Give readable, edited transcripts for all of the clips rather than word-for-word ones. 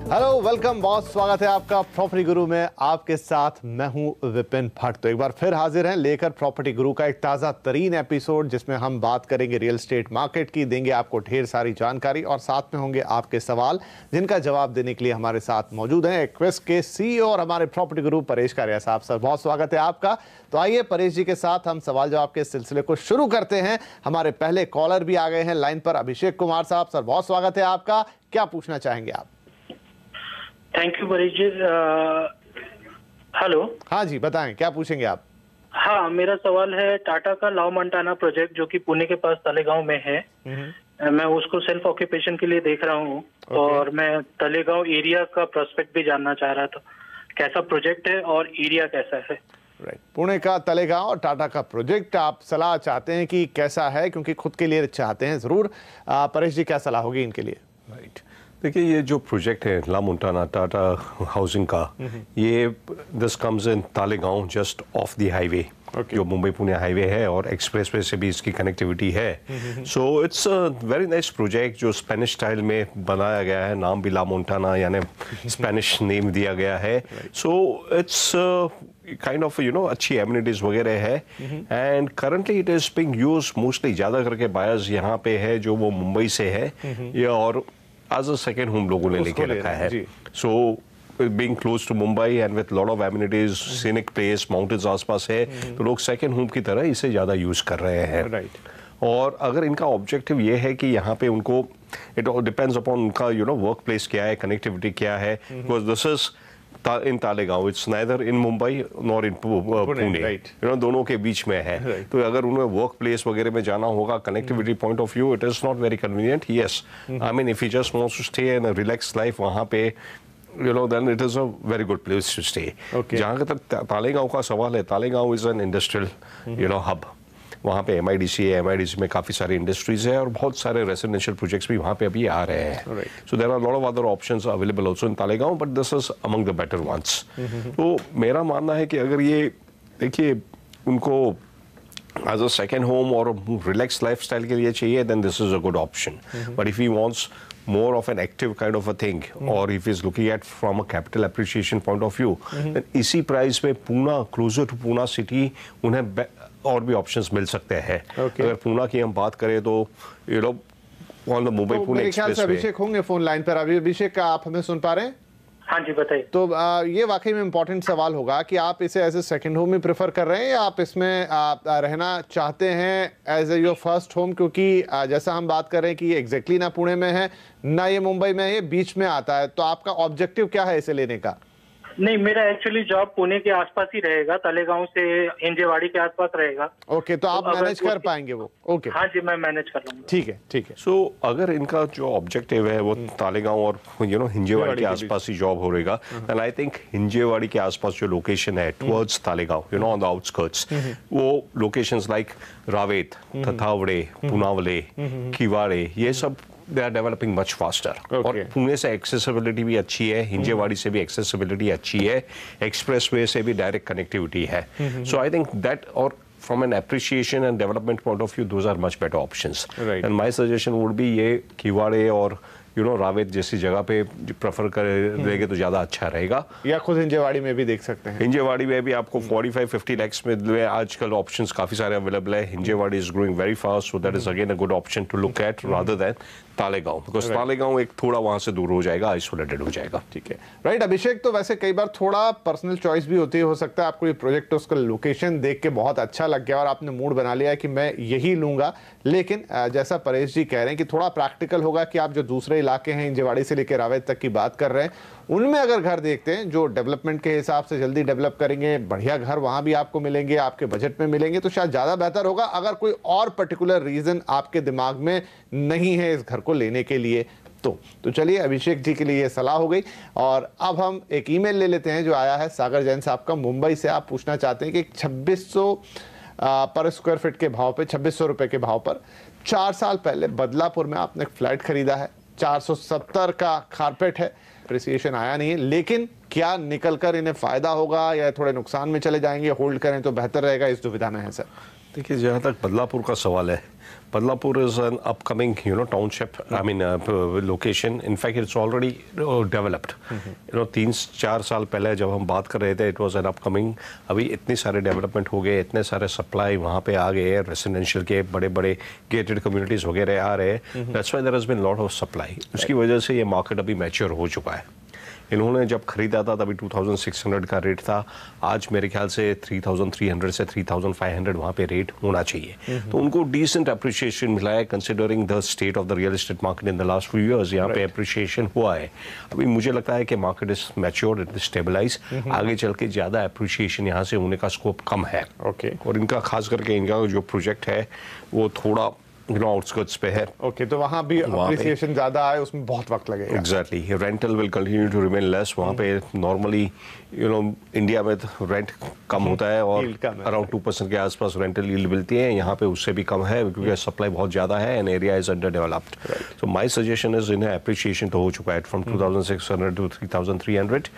Hello, welcome, बहुत स्वागत है आपका प्रॉपर्टी गुरु में। आपके साथ मैं हूं विपिन भट्ट। तो एक बार फिर हाजिर हैं लेकर प्रॉपर्टी गुरु का एक ताज़ा तरीन एपिसोड, जिसमें हम बात करेंगे रियल एस्टेट मार्केट की, देंगे आपको ढेर सारी जानकारी और साथ में होंगे आपके सवाल, जिनका जवाब देने के लिए हमारे साथ मौजूद हैं एक्वेस्ट के सीईओ और हमारे प्रॉपर्टी गुरु परेश कारिया साहब। सर, बहुत स्वागत है आपका। तो आइए परेश जी के साथ हम सवाल जवाब के सिलसिले को शुरू करते हैं। हमारे पहले कॉलर भी आ गए हैं लाइन पर, अभिषेक कुमार साहब। सर, बहुत स्वागत है आपका। क्या पूछना चाहेंगे आप? Thank you Paresh ji. Hello. हाँ जी, बताएं, क्या पूछेंगे आप? हाँ, मेरा सवाल है टाटा का लाव मंटाना प्रोजेक्ट, जो कि पुणे के पास तलेगांव में है। मैं उसको सेल्फ ऑक्यूपेशन के लिए देख रहा हूँ। और मैं तलेगांव एरिया का प्रोस्पेक्ट भी जानना चाह रहा था, कैसा प्रोजेक्ट है और एरिया कैसा है। राइट, पुणे का तलेगांव और टाटा का प्रोजेक्ट, आप सलाह चाहते हैं कि कैसा है, क्योंकि खुद के लिए चाहते हैं। जरूर परेश जी, क्या सलाह होगी इनके लिए? राइट, देखिए ये जो प्रोजेक्ट है ला मोंटाना टाटा हाउसिंग का, ये this comes in Talegaon just of the highway, जो मुंबई पुणे हाईवे है, और एक्सप्रेसवे से भी इसकी कनेक्टिविटी है। So it's a very nice project जो स्पेनिश स्टाइल में बनाया गया है। नाम भी ला मोंटाना यानी स्पेनिश नेम दिया गया है। सो इट्स काइंड ऑफ अच्छी एमिनिटीज वगैरह है। And currently it is being used mostly, ज़्यादा करके बायर्स यहाँ पे है जो वो मुंबई से है, ये और एज अ सेकेंड होम लोगों ने लेके रखा है। So being close to Mumbai and with lot of amenities, scenic place, mountains आसपास है, तो लोग सेकेंड होम की तरह इसे ज़्यादा यूज कर रहे हैं। और अगर इनका ऑब्जेक्टिव ये है कि यहाँ पे उनको, इट डिपेंड्स अपॉन उनका वर्क प्लेस क्या है, कनेक्टिविटी क्या है, because this is in Talegaon, it's neither in Mumbai nor इन पुणे, दोनों के बीच में है। तो अगर उन्हें वर्क प्लेस वगैरह में जाना होगा, connectivity point of view, it is not very convenient. Yes, I mean if you just wants to stay in a relax life, वहाँ पे then it is a very good place to stay. जहाँ तक तालेगांव का सवाल है, Talegaon is an industrial hub. वहाँ पे MIDC है, MIDC में काफ़ी सारे इंडस्ट्रीज है और बहुत सारे रेसिडेंशियल प्रोजेक्ट्स भी वहाँ पे अभी आ रहे हैं। So there are lot of other options available also in Talegaon, but this is among the better ones. तो मेरा मानना है कि अगर ये देखिए उनको एज अ सेकेंड होम और रिलैक्स लाइफस्टाइल के लिए चाहिए, then this is a good option. But if he wants more of an active kind of a thing, or if he's looking at from a capital appreciation point of view, then इसी price में Poona, closer to Poona city, उन्हें और भी options मिल सकते हैं। अगर पूना की हम बात करें तो on the Mumbai Pune express. Abhishek होंगे फोन लाइन पर अभी। अभिषेक, आप हमें सुन पा रहे हैं? हाँ जी, बताइए। तो ये वाकई में इम्पोर्टेंट सवाल होगा कि आप इसे एज ए सेकंड होम ही प्रेफर कर रहे हैं, या आप इसमें रहना चाहते हैं as a your first home? क्योंकि जैसा हम बात कर रहे हैं कि ये एग्जैक्टली ना पुणे में है ना ये मुंबई में है, ये बीच में आता है। तो आपका ऑब्जेक्टिव क्या है इसे लेने का? नहीं, मेरा एक्चुअली जॉब पुणे के आसपास ही रहेगा, तलेगांव से हिंजेवाड़ी के आसपास रहेगा। ओके, तो आप मैनेज कर पाएंगे वो? ओके, हाँ जी, मैं मैनेज कर लूंगा। ठीक है, ठीक है। सो अगर इनका जो ऑब्जेक्टिव है वो तालेगांव और हिंजेवाड़ी के आसपास ही जॉब हो रहेगा, देन आई थिंक हिंजेवाड़ी के आसपास जो लोकेशन है towards Talegaon, on the outskirts, वो लोकेशंस लाइक रावेत, थथावड़े, पुनावले, किवाड़े, ये सब they are developing much faster. और पुणे से एक्सेसिबिलिटी भी अच्छी है, हिंजेवाड़ी से भी एक्सेसिबिलिटी अच्छी है, एक्सप्रेसवे से भी डायरेक्ट कनेक्टिविटी है। सो आई थिंक दैट, और from an appreciation and development point of view, those are much better options. And my suggestion would be ये किवाड़े और रावेत जैसी जगह पे प्रेफर करेंगे तो ज्यादा अच्छा रहेगा। या खुद हिंजेवाड़ी में भी देख सकते हैं। हिंजेवाड़ी में भी आपको 45-50 lakhs में आजकल ऑप्शंस काफी सारे अवेलेबल है। Hinjewadi is growing very fast, so that is again a good option to look at rather than Talegaon, because Talegaon एक थोड़ा वहां से दूर हो जाएगा, आइसोलेटेड हो जाएगा। ठीक है, राइट। अभिषेक, तो वैसे कई बार थोड़ा पर्सनल चॉइस भी होती है, हो सकता है आपको ये प्रोजेक्ट उसका लोकेशन देख के बहुत अच्छा लग गया और आपने मूड बना लिया कि मैं यही लूंगा, लेकिन जैसा परेश जी कह रहे हैं कि थोड़ा प्रैक्टिकल होगा कि आप जो दूसरे इलाके हैं हिंजेवाड़ी से लेकर रावेत तक की बात कर रहे हैं, उनमें अगर घर देखते हैं जो डेवलपमेंट के हिसाब से जल्दी डेवलप करेंगे, बढ़िया घर वहां भी आपको मिलेंगे, आपके बजट में मिलेंगे, तो शायद ज्यादा बेहतर होगा। अगर कोई और पर्टिकुलर रीजन आपके दिमाग में नहीं है इस घर को लेने के लिए तो चलिए, अभिषेक जी के लिए ये सलाह हो गई। और अब हम एक ईमेल ले लेते हैं जो आया है सागर जैन साहब का मुंबई से। आप पूछना चाहते हैं कि 2600 पर स्क्वायर फीट के भाव पे, 2600 रुपए के भाव पर 4 साल पहले बदलापुर में आपने एक फ्लैट खरीदा है, 470 का कारपेट है, अप्रिसिएशन आया नहीं है, लेकिन क्या निकल कर इन्हें फायदा होगा या थोड़े नुकसान में चले जाएंगे, होल्ड करें तो बेहतर रहेगा, इस दुविधा में है सर। देखिए, जहाँ तक बदलापुर का सवाल है, Badlapur is an upcoming, township. I mean, location. In fact, it's already developed. 3-4 साल पहले जब हम बात कर रहे थे, it was an upcoming. अभी इतने सारे डेवलपमेंट हो गए, इतने सारे सप्लाई वहाँ पे आ गए, रेसिडेंशियल के बड़े-बड़े गेटेड कम्युनिटीज वगैरह आ रहे हैं. That's why there has been lot of supply. उसकी वजह से ये मार्केट अभी मैच्योर हो चुका है. इन्होंने जब खरीदा था तभी 2600 का रेट था. आज मेरे ख्याल से 3300 से 3500 वहाँ पे रेट होना चाहिए. तो उनको डिसेंट अप्रिशिएशन मिला है considering the state of the real estate market in the last few years. यहाँ पे अप्रिशिएशन हुआ है. अभी मुझे लगता है कि market is matured, it is stabilize. आगे चल के ज़्यादा अप्रिशिएशन यहाँ से होने का स्कोप कम है. और इनका खास करके इनका जो प्रोजेक्ट है वो थोड़ा आउटस्कर्ट्स पे है. ओके, तो वहाँ भी अप्रिसिएशन ज्यादा है, उसमें बहुत वक्त लगेगा. Exactly. Rental will continue to remain less. वहाँ पे नॉर्मली इंडिया में तो रेंट कम होता है और अराउंड 2% के आसपास रेंटल यील्ड मिलती है. यहाँ पे उससे भी कम है क्योंकि सप्लाई बहुत ज़्यादा है and area is under developed. So my suggestion is इन्हें अप्रिसिएशन तो हो चुका है from 2600 to 3300.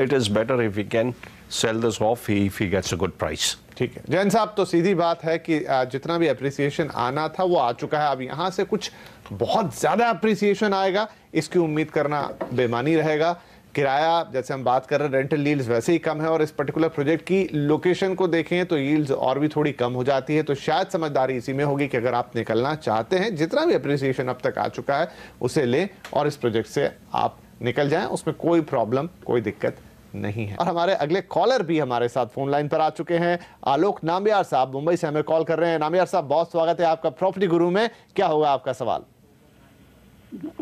It is better if we can sell this off if he gets a good price. ठीक है जैन साहब, तो सीधी बात है कि जितना भी अप्रिसिएशन आना था वो आ चुका है. अब यहाँ से कुछ बहुत ज़्यादा अप्रिसिएशन आएगा इसकी उम्मीद करना बेमानी रहेगा. किराया जैसे हम बात कर रहे हैं, रेंटल यील्ड्स वैसे ही कम है और इस पर्टिकुलर प्रोजेक्ट की लोकेशन को देखें तो यील्ड्स और भी थोड़ी कम हो जाती है. तो शायद समझदारी इसी में होगी कि अगर आप निकलना चाहते हैं, जितना भी अप्रिसिएशन अब तक आ चुका है उसे लें और इस प्रोजेक्ट से आप निकल जाएं. उसमें कोई प्रॉब्लम, कोई दिक्कत नहीं है. और हमारे अगले कॉलर भी हमारे साथ फोन लाइन पर आ चुके हैं. आलोक नाम्बियार साहब मुंबई से हमें कॉल कर रहे हैं. नाम्बियार साहब, बहुत स्वागत है आपका प्रॉपर्टी गुरु में. क्या होगा आपका सवाल?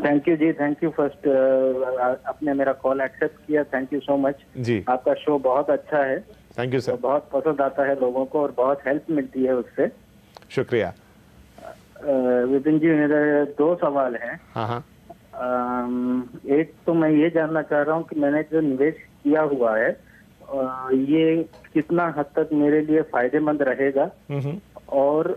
थैंक यू जी, थैंक यू. फर्स्ट आपने मेरा कॉल एक्सेप्ट किया, थैंक यू सो मच जी. आपका शो बहुत अच्छा है. Thank you sir. तो बहुत पसंद आता है लोगों को और बहुत हेल्प मिलती है उससे. शुक्रिया. विपिन जी, मेरे 2 सवाल हैं. हाँ. एक तो मैं ये जानना चाह रहा हूँ कि मैंने जो निवेश किया हुआ है ये कितना हद तक मेरे लिए फायदेमंद रहेगा. और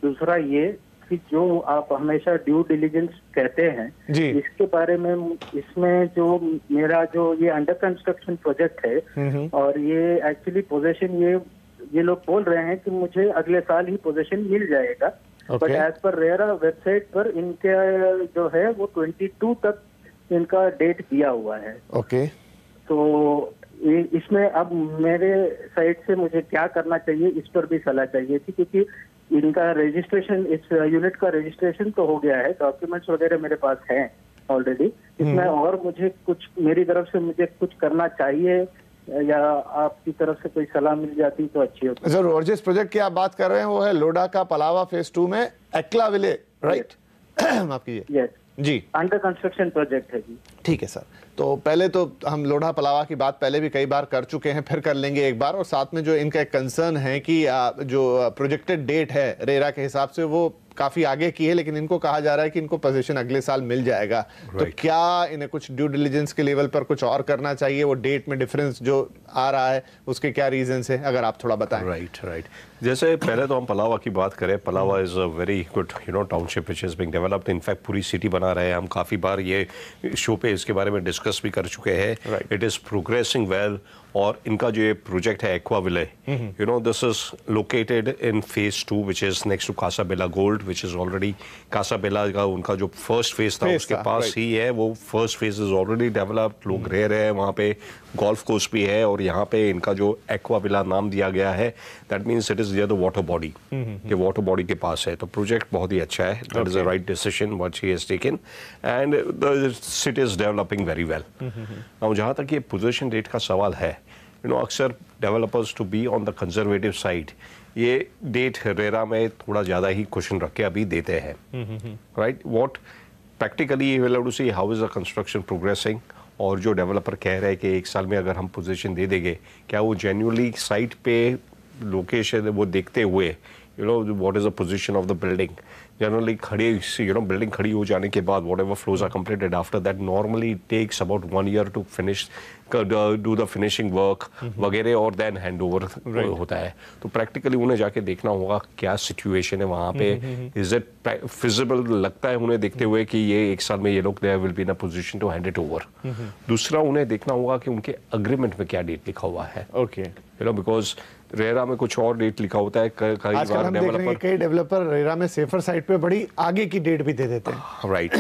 दूसरा ये कि जो आप हमेशा ड्यू डिलिजेंस कहते हैं जी, इसके बारे में, इसमें जो मेरा जो ये अंडर कंस्ट्रक्शन प्रोजेक्ट है और ये एक्चुअली पोजीशन ये लोग बोल रहे हैं कि मुझे अगले साल ही पोजीशन मिल जाएगा. But as per RERA website पर इनके जो है वो 22 तक इनका डेट दिया हुआ है. ओके. तो इसमें अब मेरे साइड से मुझे क्या करना चाहिए, इस पर भी सलाह चाहिए थी. क्योंकि इनका रजिस्ट्रेशन, इस यूनिट का रजिस्ट्रेशन तो हो गया है, डॉक्यूमेंट्स वगैरह मेरे पास हैं ऑलरेडी. इसमें और मुझे कुछ, मेरी तरफ से मुझे कुछ करना चाहिए या आपकी तरफ से कोई सलाह मिल जाती तो अच्छी होती. जरूर. और जिस प्रोजेक्ट की आप बात कर रहे हैं वो है लोडा का पलावा फेज 2 में एक्ला विले, राइट? माफ कीजिए. यस जी, अंडर कंस्ट्रक्शन प्रोजेक्ट है जी. ठीक है सर. तो पहले तो हम लोढ़ा पलावा की बात पहले भी कई बार कर चुके हैं, फिर कर लेंगे एक बार. और साथ में जो इनका एक कंसर्न है कि जो प्रोजेक्टेड डेट है रेरा के हिसाब से वो काफी आगे की है, लेकिन इनको कहा जा रहा है कि इनको पोजीशन अगले साल मिल जाएगा. तो क्या इन्हें कुछ ड्यू डिलिजेंस के लेवल पर कुछ और करना चाहिए? वो डेट में डिफरेंस जो आ रहा है उसके क्या रीजंस है, अगर आप थोड़ा बताएं. राइट. जैसे पहले तो हम पलावा की बात करें. Pallava is a very good township which is being developed. In fact पूरी सिटी बना रहे हैं. हम काफी बार ये शो पे इसके बारे में डिस्कस भी कर चुके हैं. It is progressing well. और इनका जो ये प्रोजेक्ट है Aqua Ville, this is located in phase 2 which is next to Casa Bella Gold, which is already Casa Bella का उनका जो फर्स्ट फेज था उसके पास ही है. वो first phase is already developed. लोग रह रहे हैं वहाँ पे. गोल्फ कोर्स भी है और यहाँ पे इनका जो एक्वा विला नाम दिया गया है, that means it is near the water body. ये वाटर बॉडी के पास है. तो प्रोजेक्ट बहुत ही अच्छा है. That is a right decision what he has taken and the city is developing very well. अब जहाँ तक ये पोजीशन डेट का सवाल है, अक्सर developers to be on the conservative side ये डेट रेरा में थोड़ा ज़्यादा ही क्वेश्चन रख के अभी देते हैं. Right. What practically will have to see how is the construction progressing. और जो डेवलपर कह रहे हैं कि 1 साल में अगर हम पोजीशन दे देंगे, क्या वो जेन्युइनली साइट पे लोकेशन वो देखते हुए what is the position of the building. Generally खड़ी बिल्डिंग खड़ी हो जाने के बाद whatever floors are completed after that, normally it takes about 1 year to finish do the finishing work वगैरह और देन हैंड ओवर होता है। तो प्रैक्टिकली उन्हें जाके देखना होगा क्या सिचुएशन है वहाँ पे, इज इट फिजिबल लगता है उन्हें देखते हुए कि ये 1 साल में ये लोग they will be in a position to hand it over. दूसरा उन्हें देखना होगा कि उनके अग्रीमेंट में क्या डेट लिखा हुआ है। Okay, you know because RERA में कुछ और डेट लिखा होता है, कई बार डेवलपर कई डेवलपर रेरा में सेफर साइड पे बड़ी आगे की डेट भी दे देते हैं। राइट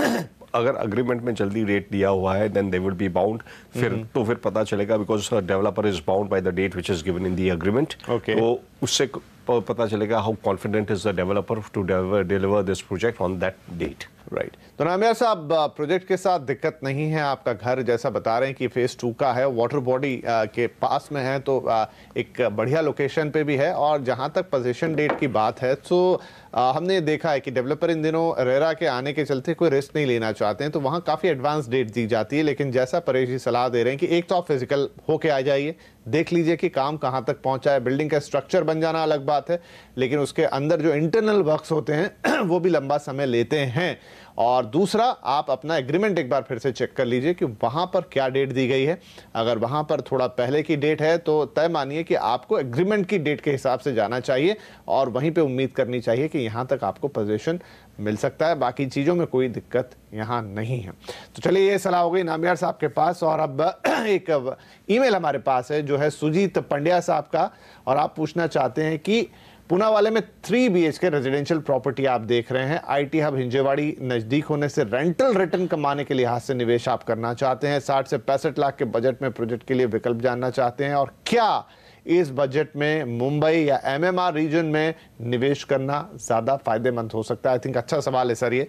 अगर अग्रीमेंट में जल्दी डेट दिया हुआ है then they would be bound, फिर पता चलेगा because developer is bound by the date which is given in the agreement. तो उससे पता चलेगा how confident is the developer to deliver this project on that date. Right तो नामियार साहब, project के साथ दिक्कत नहीं है, आपका घर जैसा बता रहे हैं कि फेज 2 का है, वाटर बॉडी के पास में है, तो एक बढ़िया लोकेशन पे भी है। और जहां तक पोजीशन डेट की बात है तो हमने देखा है कि डेवलपर इन दिनों रेरा के आने के चलते कोई रिस्क नहीं लेना चाहते हैं, तो वहाँ काफ़ी एडवांस डेट दी जाती है। लेकिन जैसा परेश जी सलाह दे रहे हैं कि एक तो आप फिजिकल होके आ जाइए, देख लीजिए कि काम कहाँ तक पहुँचा है। बिल्डिंग का स्ट्रक्चर बन जाना अलग बात है, लेकिन उसके अंदर जो इंटरनल वर्क्स होते हैं वो भी लंबा समय लेते हैं। और दूसरा, आप अपना एग्रीमेंट एक बार फिर से चेक कर लीजिए कि वहाँ पर क्या डेट दी गई है। अगर वहाँ पर थोड़ा पहले की डेट है तो तय मानिए कि आपको एग्रीमेंट की डेट के हिसाब से जाना चाहिए और वहीं पे उम्मीद करनी चाहिए कि यहाँ तक आपको पोजीशन मिल सकता है। बाकी चीज़ों में कोई दिक्कत यहाँ नहीं है। तो चलिए, ये सलाह हो गई नामियार साहब के पास। और अब एक ईमेल हमारे पास है जो है सुजीत पंड्या साहब का, और आप पूछना चाहते हैं कि पुणे वाले में 3 BHK रेजिडेंशियल प्रॉपर्टी आप देख रहे हैं, IT हब हिंजेवाड़ी नज़दीक होने से रेंटल रिटर्न कमाने के लिहाज से निवेश आप करना चाहते हैं। 60 से 65 लाख के बजट में प्रोजेक्ट के लिए विकल्प जानना चाहते हैं, और क्या इस बजट में मुंबई या MMR रीजन में निवेश करना ज़्यादा फायदेमंद हो सकता है? आई थिंक अच्छा सवाल है सर ये।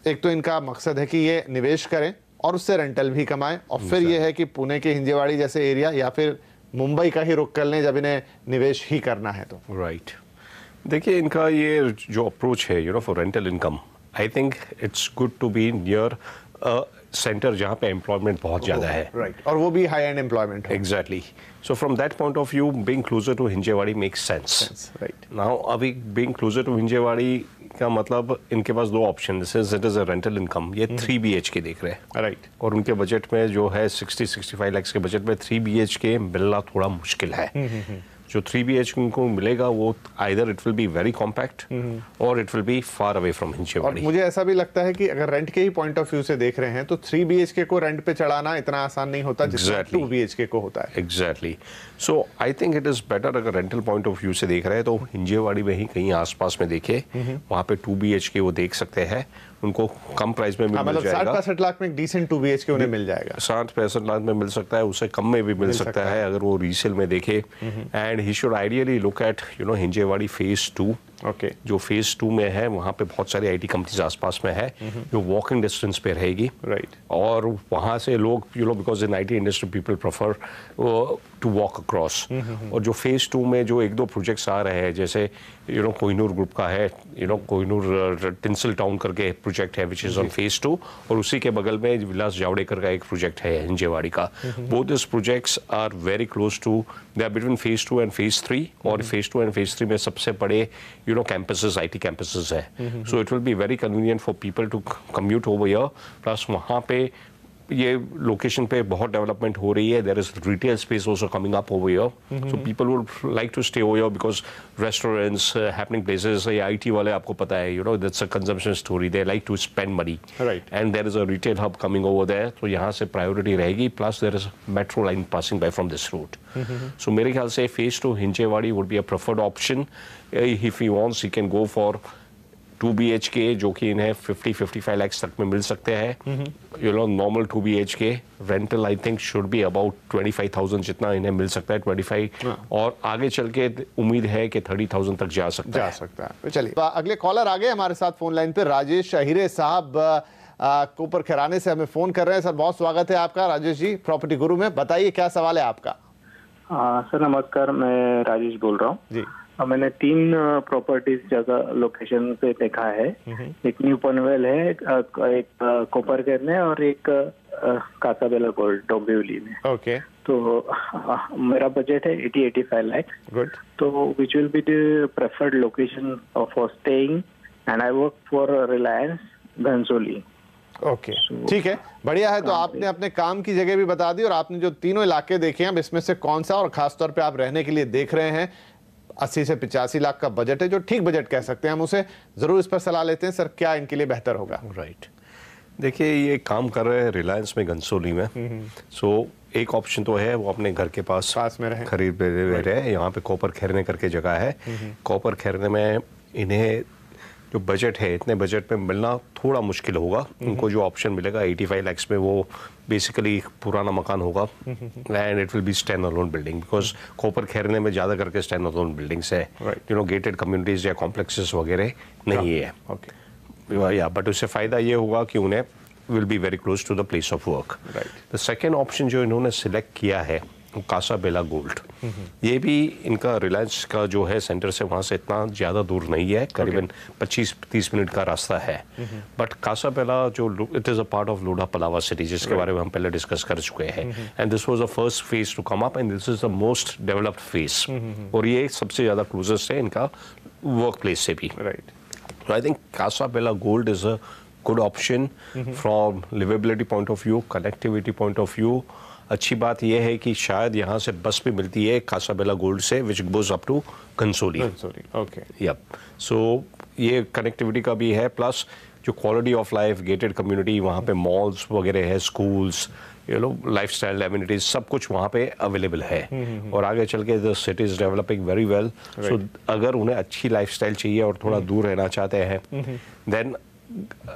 एक तो इनका मकसद है कि ये निवेश करें और उससे रेंटल भी कमाएं, और फिर ये है कि पुणे के हिंजेवाड़ी जैसे एरिया या फिर मुंबई का ही रुख कर लें जब इन्हें निवेश ही करना है तो। राइट देखिए, इनका ये जो अप्रोच है you know for rental income, I think it's good to be near centre जहाँ पे एम्प्लॉयमेंट बहुत ज़्यादा है। राइट और वो भी high and employment. Exactly, so from that point of view being closer to Hinjewadi makes sense. Right now अभी being closer to Hinjewadi का मतलब इनके पास 2 option, it is a rental income, ये 3 BHK देख रहे हैं। राइट और उनके बजट में जो है 60-65 लाख के बजट में 3 BHK मिलना थोड़ा मुश्किल है। जो 3 BHK उनको मिलेगा वो either it will be very compact और it will be far away from Hinjewadi. और मुझे ऐसा भी लगता है कि अगर रेंट के ही पॉइंट ऑफ व्यू से देख रहे हैं तो 3 BHK को रेंट पे चढ़ाना इतना आसान नहीं होता जितना 2 BHK को होता है। Exactly, so I think it is better अगर रेंटल पॉइंट ऑफ व्यू से देख रहे हैं तो हिंजेवाड़ी में ही कहीं आसपास में देखे, वहाँ पे 2 BHK वो देख सकते हैं, उनको कम प्राइस में मिल जाएगा। 60-65 लाख में एक डिसेंट 2 BHK उन्हें मिल जाएगा। 60-65 लाख में मिल सकता है, उससे कम में भी मिल सकता है अगर वो रीसेल में देखे। And he should ideally look at you know Hinjewadi phase 2। Okay, जो फेज 2 में है वहाँ पे बहुत सारी IT कंपनीज आसपास में है जो वॉकिंग डिस्टेंस पे रहेगी। राइट और वहाँ से लोग you know because in IT industry people prefer to walk across. और जो फेज 2 में जो 1-2 प्रोजेक्ट्स आ रहे हैं, जैसे यू नो कोहिनूर ग्रुप का है, you no Kohinoor tinsel town करके प्रोजेक्ट है विच इज ऑन फेज 2, और उसी के बगल में विलास जावड़ेकर का एक प्रोजेक्ट है हिंजेवाड़ी का। Both this projects are very close to, they are between phase 2 and phase 3, और फेज 2 एंड फेज 3 में सबसे बड़े you know campuses, IT campuses है। So it will be very convenient for people to commute over here, plus वहाँ पे ये location पे बहुत डेवलपमेंट हो रही है, there is retail space also coming up over here, so people would like to stay over here because restaurants, happening places, ये IT वाले आपको पता है you know that's a consumption story, they like to spend money, and there is a retail hub coming over there, तो यहाँ से priority रहेगी, plus there is metro line passing by from this route. So मेरे ख्याल से phase 2 Hinjewadi would be a preferred option. If he wants he can go for 2 BHK जो कि इन्हें 50-55 लाख तक में मिल सकते हैं। You know normal 2 BHK rental I think should be about 25,000 जितना इन्हें मिल सकता है, 25, और आगे चल के उम्मीद है कि 30,000 तक जा सकता है। तो चलिए अगले कॉलर आ गए हमारे साथ फोन लाइन पे, राजेश अहिरे साहब कोपर खैराने से हमें फोन कर रहे हैं। सर बहुत स्वागत है आपका राजेश जी प्रॉपर्टी गुरु में, बताइए क्या सवाल है आपका। सर नमस्कार, मैं राजेश बोल रहा हूँ जी। मैंने 3 प्रॉपर्टीज जगह लोकेशन पे देखा है, एक न्यू पनवेल है, एक कोपरखेर में, और एक कासाबेला गोल्ड डोंबिवली में। ओके, तो मेरा बजट है 80-85 लाख। गुड। तो which will be the preferred location for staying, and I work for Reliance Ghansoli. Okay, ठीक है, बढ़िया है। तो आपने अपने काम की जगह भी बता दी और आपने जो तीनों इलाके देखे हैं, अब इसमें से कौन सा और खासतौर पे आप रहने के लिए देख रहे हैं, 80 से 85 लाख का बजट है, जो ठीक बजट कह सकते हैं हम उसे, जरूर इस पर सलाह लेते हैं। सर, क्या इनके लिए बेहतर होगा? राइट, देखिए ये काम कर रहे हैं रिलायंस में, घनसोली में। सो एक ऑप्शन तो है वो अपने घर के पास में रहे, खरीद रहे हैं। यहाँ पे कॉपर खैरने करके जगह है। कॉपर खैरने में इन्हें जो बजट है, इतने बजट में मिलना थोड़ा मुश्किल होगा। उनको जो ऑप्शन मिलेगा 85 लाख में, वो बेसिकली पुराना मकान होगा and it will be stand alone building, because Kopar Khairane में ज़्यादा करके स्टैंड अलोन बिल्डिंग्स है, गेटेड कम्युनिटीज या कॉम्प्लेक्सेस वगैरह नहीं है। या बट उससे फ़ायदा ये होगा कि उन्हें will be very close to the place of work. The second option जो इन्होंने सिलेक्ट किया है वो कासाबेला गोल्ड। ये भी इनका रिलायंस का जो है सेंटर से वहाँ से इतना ज़्यादा दूर नहीं है, करीबन 25-30 मिनट का रास्ता है। बट कासाबेला जो it is a part of Lodha Palava city, जिसके बारे में हम पहले डिस्कस कर चुके हैं, and this was the first phase to come up and this is the most developed phase, और ये सबसे ज़्यादा क्लोजेस्ट है इनका वर्क प्लेस से भी। So I think Casabella Gold is a good option from livability point of view, connectivity point of view. अच्छी बात यह है कि शायद यहाँ से बस भी मिलती है कासाबेला गोल्ड से, which goes up to Ghansoli. Okay, yup. So ये कनेक्टिविटी का भी है, प्लस जो quality of life, gated community, वहाँ पे मॉल्स वगैरह है, स्कूल्स, लाइफस्टाइल एमिनिटीज, सब कुछ वहाँ पे अवेलेबल है। और आगे चल के the city is developing very well. So अगर उन्हें अच्छी लाइफस्टाइल चाहिए और थोड़ा दूर रहना चाहते हैं, then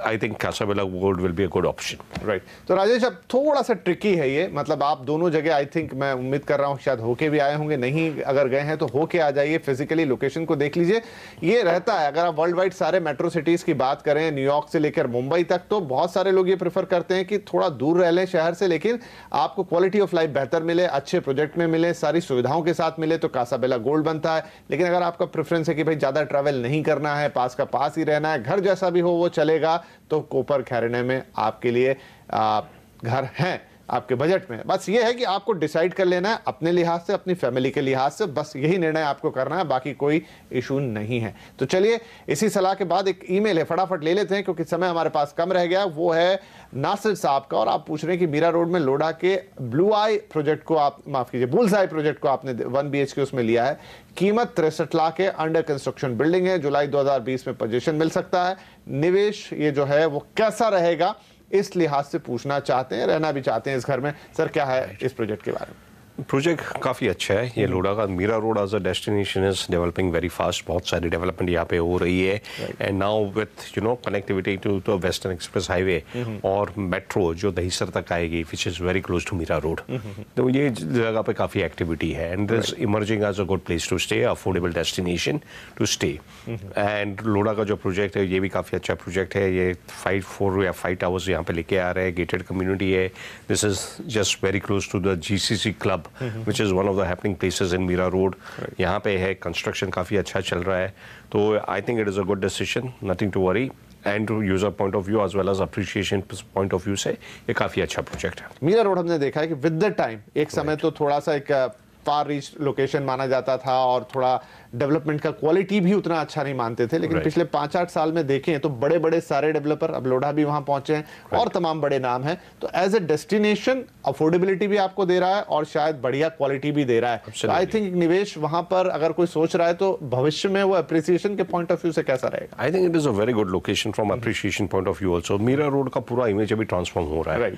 I think Casa Bella Gold will be a good option. Right. तो राजेश, अब थोड़ा सा ट्रिकी है ये, मतलब आप दोनों जगह आई थिंक, मैं उम्मीद कर रहा हूँ शायद होके भी आए होंगे, नहीं अगर गए हैं तो होके आ जाइए, फिजिकली लोकेशन को देख लीजिए। ये रहता है, अगर आप वर्ल्ड वाइड सारे मेट्रो सिटीज की बात करें, न्यूयॉर्क से लेकर मुंबई तक, तो बहुत सारे लोग ये प्रेफर करते हैं कि थोड़ा दूर रह लें शहर से, लेकिन आपको क्वालिटी ऑफ लाइफ बेहतर मिले, अच्छे प्रोजेक्ट में मिले, सारी सुविधाओं के साथ मिले, तो कासाबेला गोल्ड बनता है। लेकिन अगर आपका प्रेफरेंस है कि भाई ज्यादा ट्रैवल नहीं करना है, पास का पास ही रहना है, घर जैसा भी हो वो चलेगा, तो कॉपर खैरने में आपके लिए घर हैं आपके बजट में। बस ये है कि आपको डिसाइड कर लेना है अपने लिहाज से, अपनी फैमिली के लिहाज से, बस यही निर्णय आपको करना है, बाकी कोई इशू नहीं है। तो चलिए, इसी सलाह के बाद एक ईमेल है, फटाफट ले लेते हैं क्योंकि समय हमारे पास कम रह गया। वो है नासिर साहब का, और आप पूछ रहे हैं कि मीरा रोड में लोढ़ा के ब्लू आई प्रोजेक्ट को आप, माफ कीजिए, बुल्स आई प्रोजेक्ट को आपने 1 BHK उसमें लिया है, कीमत 63 लाख है, अंडर कंस्ट्रक्शन बिल्डिंग है, जुलाई 2020 में पोजीशन मिल सकता है। निवेश ये जो है वो कैसा रहेगा, इस लिहाज से पूछना चाहते हैं, रहना भी चाहते हैं इस घर में। सर, क्या है इस प्रोजेक्ट के बारे में? प्रोजेक्ट काफ़ी अच्छा है। ये लोढ़ा का Mira road as a destination is developing very fast. बहुत सारी डेवलपमेंट यहाँ पे हो रही है, and now with connectivity to the western express highway और मेट्रो जो दहीसर तक आएगी, which is very close to Mira road. तो ये जगह पे काफ़ी एक्टिविटी है, and this emerging as a good place to stay, affordable destination to stay. And Lodha का जो प्रोजेक्ट है ये भी काफ़ी अच्छा प्रोजेक्ट है। ये 4 या 5 टावर्स यहाँ पे लेके आ रहे हैं, गेटेड कम्युनिटी है। This is just very close to the GCC club, which is one of the happening places in Mira Road. यहाँ पे है, कंस्ट्रक्शन काफ़ी अच्छा चल रहा है, तो I think it is a good decision, nothing to worry. And to user point of view as well as appreciation point of view से ये काफ़ी अच्छा प्रोजेक्ट है। मीरा रोड हमने देखा है कि विद द टाइम एक समय तो थोड़ा सा एक फार रीच लोकेशन माना जाता था और थोड़ा डेवलपमेंट का क्वालिटी भी उतना अच्छा नहीं मानते थे, लेकिन पिछले 5-8 साल में देखें तो बड़े बड़े सारे डेवलपर, अब लोढ़ा भी वहां पहुंचे हैं और तमाम बड़े नाम हैं, तो एज ए डेस्टिनेशन अफोर्डेबिलिटी भी आपको दे रहा है और शायद बढ़िया क्वालिटी भी दे रहा है। आई थिंक निवेश वहां पर अगर कोई सोच रहा है तो भविष्य में वो अप्रिसिएशन के पॉइंट ऑफ व्यू से कैसा रहेगा? I think it is a very good location from appreciation point of view also. Mira road का पूरा इमेज अभी ट्रांसफॉर्म हो रहा है।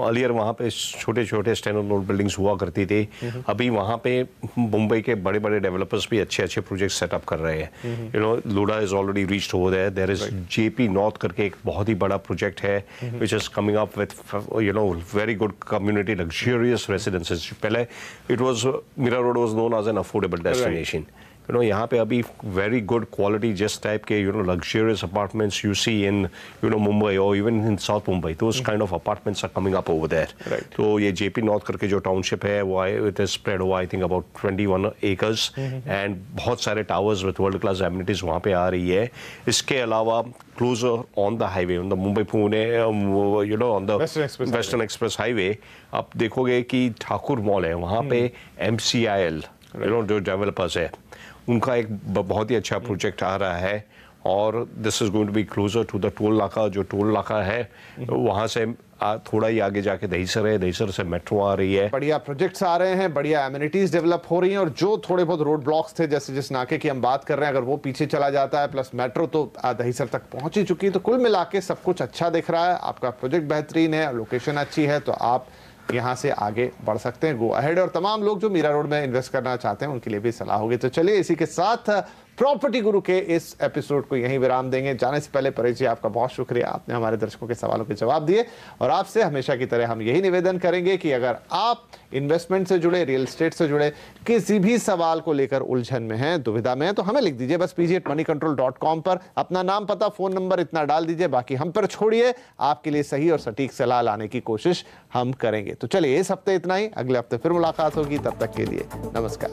अर्लियर वहां पे छोटे छोटे स्टैंड अलोन बिल्डिंग्स हुआ करती थी, अभी वहां पे मुंबई के बड़े बड़े डेवलपर्स भी अच्छे अच्छे प्रोजेक्ट सेटअप कर रहे हैं। Lodha is already reached over there. There is JP north करके एक बहुत ही बड़ा प्रोजेक्ट है which is coming up with very good community luxurious residences. पहले it was Mira road was known as an affordable destination. यहाँ पे अभी वेरी गुड क्वालिटी जिस टाइप के luxurious apartments you see in Mumbai or even in South Mumbai, those kind of apartments are coming up over there. तो ये JP North करके जो township है वो it is spread over I think about 21 acres and बहुत सारे towers with world class amenities वहाँ पे आ रही है। इसके अलावा closer on the highway, on the Mumbai-Pune on the Western Express Highway, आप देखोगे कि ठाकुर मॉल है वहाँ पे MCIL जो डेवलपर्स है उनका एक बहुत ही अच्छा प्रोजेक्ट आ रहा है और this is going to be closer to the toll नाका। जो टोल नाका है वहाँ से थोड़ा ही आगे जाके दहीसर है, दहीसर से मेट्रो आ रही है। बढ़िया प्रोजेक्ट्स आ रहे हैं, बढ़िया एमिनिटीज डेवलप हो रही हैं, और जो थोड़े बहुत रोड ब्लॉक्स थे, जैसे जिस नाके की हम बात कर रहे हैं, अगर वो पीछे चला जाता है, प्लस मेट्रो तो दहीसर तक पहुंच ही चुकी है, तो कुल मिला के सब कुछ अच्छा दिख रहा है। आपका प्रोजेक्ट बेहतरीन है, लोकेशन अच्छी है, तो आप यहाँ से आगे बढ़ सकते हैं, गो अहेड। और तमाम लोग जो मीरा रोड में इन्वेस्ट करना चाहते हैं उनके लिए भी सलाह होगी। तो चलिए इसी के साथ प्रॉपर्टी गुरु के इस एपिसोड को यहीं विराम देंगे। जाने से पहले परेश जी आपका बहुत शुक्रिया, आपने हमारे दर्शकों के सवालों के जवाब दिए। और आपसे हमेशा की तरह हम यही निवेदन करेंगे कि अगर आप इन्वेस्टमेंट से जुड़े, रियल एस्टेट से जुड़े किसी भी सवाल को लेकर उलझन में हैं, दुविधा में हैं, तो हमें लिख दीजिए बस pg@moneycontrol.com पर अपना नाम, पता, फोन नंबर इतना डाल दीजिए, बाकी हम पर छोड़िए। आपके लिए सही और सटीक सलाह लाने की कोशिश हम करेंगे। तो चलिए इस हफ्ते इतना ही, अगले हफ्ते फिर मुलाकात होगी, तब तक के लिए नमस्कार।